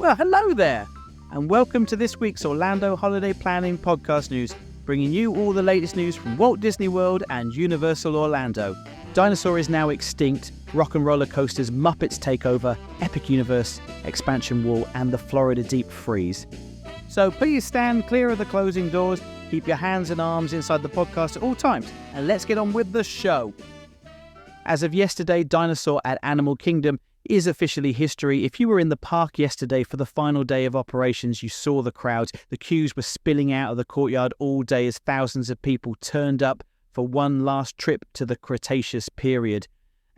Well, hello there, and welcome to this week's Orlando Holiday Planning Podcast News, bringing you all the latest news from Walt Disney World and Universal Orlando. Dinosaur is now extinct, Rock and Roller Coasters, Muppets Takeover, Epic Universe, Expansion Wall, and the Florida Deep Freeze. So please stand clear of the closing doors, keep your hands and arms inside the podcast at all times, and let's get on with the show. As of yesterday, Dinosaur at Animal Kingdom is officially history. If you were in the park yesterday for the final day of operations, you saw the crowds. The queues were spilling out of the courtyard all day as thousands of people turned up for one last trip to the Cretaceous period.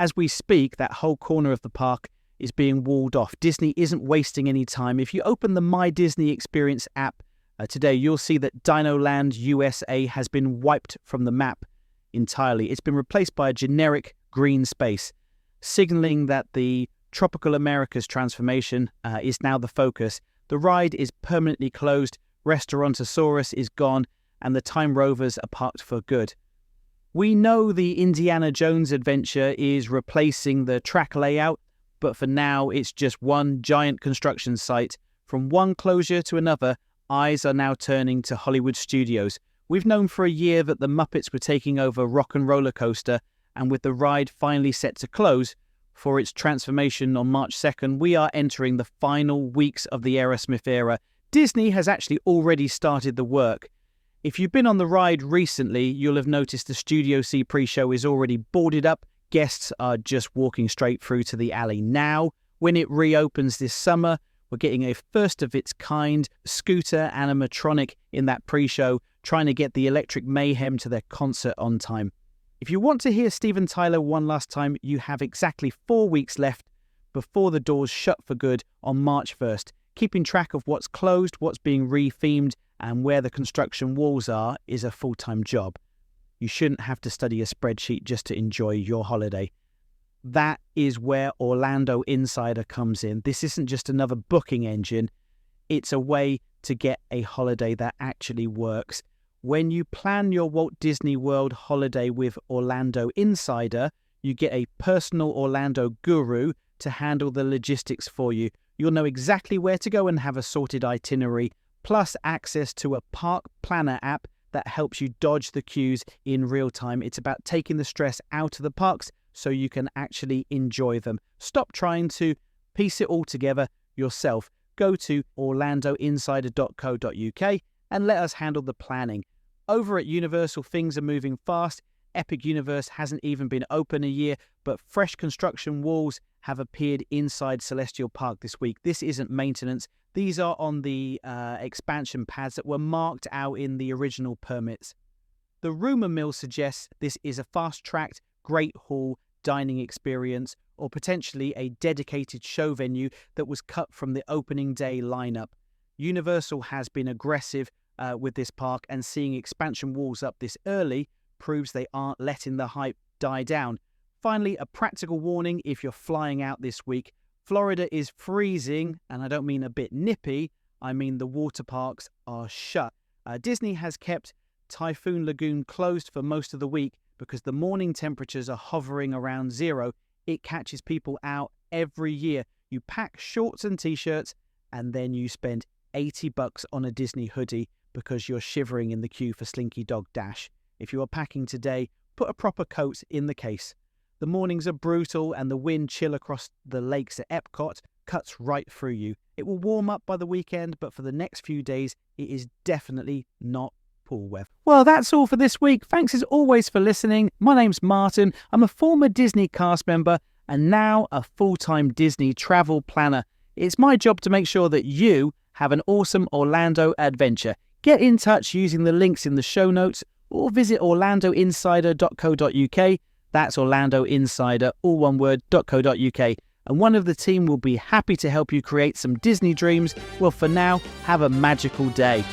As we speak, that whole corner of the park is being walled off. Disney isn't wasting any time. If you open the My Disney Experience app today, you'll see that DinoLand USA has been wiped from the map entirely. It's been replaced by a generic green space, signaling that the Tropical America's transformation is now the focus. The ride is permanently closed, Restaurantosaurus is gone, and the Time Rovers are parked for good. We know the Indiana Jones adventure is replacing the track layout, but for now it's just one giant construction site. From one closure to another, eyes are now turning to Hollywood studios. We've known for a year that the Muppets were taking over Rock and Roller Coaster, and with the ride finally set to close for its transformation on March 2nd, we are entering the final weeks of the Aerosmith era. Disney has actually already started the work. If you've been on the ride recently, you'll have noticed the Studio C pre-show is already boarded up. Guests are just walking straight through to the alley now. When it reopens this summer, we're getting a first-of-its-kind scooter animatronic in that pre-show, trying to get the Electric Mayhem to their concert on time. If you want to hear Steven Tyler one last time, you have exactly 4 weeks left before the doors shut for good on March 1st. Keeping track of what's closed, what's being re-themed, and where the construction walls are is a full-time job. You shouldn't have to study a spreadsheet just to enjoy your holiday. That is where Orlando Insider comes in. This isn't just another booking engine. It's a way to get a holiday that actually works. When you plan your Walt Disney World holiday with Orlando Insider, you get a personal Orlando guru to handle the logistics for you. You'll know exactly where to go and have a sorted itinerary, plus access to a park planner app that helps you dodge the queues in real time. It's about taking the stress out of the parks so you can actually enjoy them. Stop trying to piece it all together yourself. Go to orlandoinsider.co.uk and let us handle the planning. Over at Universal, things are moving fast. Epic Universe hasn't even been open a year, but fresh construction walls have appeared inside Celestial Park this week. This isn't maintenance. These are on the expansion pads that were marked out in the original permits. The rumour mill suggests this is a fast-tracked Great Hall dining experience, or potentially a dedicated show venue that was cut from the opening day lineup. Universal has been aggressive with this park, and seeing expansion walls up this early proves they aren't letting the hype die down. Finally, a practical warning if you're flying out this week. Florida is freezing, and I don't mean a bit nippy, I mean the water parks are shut. Disney has kept Typhoon Lagoon closed for most of the week because the morning temperatures are hovering around zero. It catches people out every year. You pack shorts and t-shirts, and then you spend $80 on a Disney hoodie because you're shivering in the queue for Slinky Dog Dash. If you are packing today, put a proper coat in the case. The mornings are brutal, and the wind chill across the lakes at Epcot cuts right through you. It will warm up by the weekend, but for the next few days, it is definitely not pool weather. Well, that's all for this week. Thanks as always for listening. My name's Martin. I'm a former Disney cast member and now a full-time Disney travel planner. It's my job to make sure that you have an awesome Orlando adventure. Get in touch using the links in the show notes or visit orlandoinsider.co.uk. That's Orlando Insider, all one word, .co.uk. And one of the team will be happy to help you create some Disney dreams. Well, for now, have a magical day.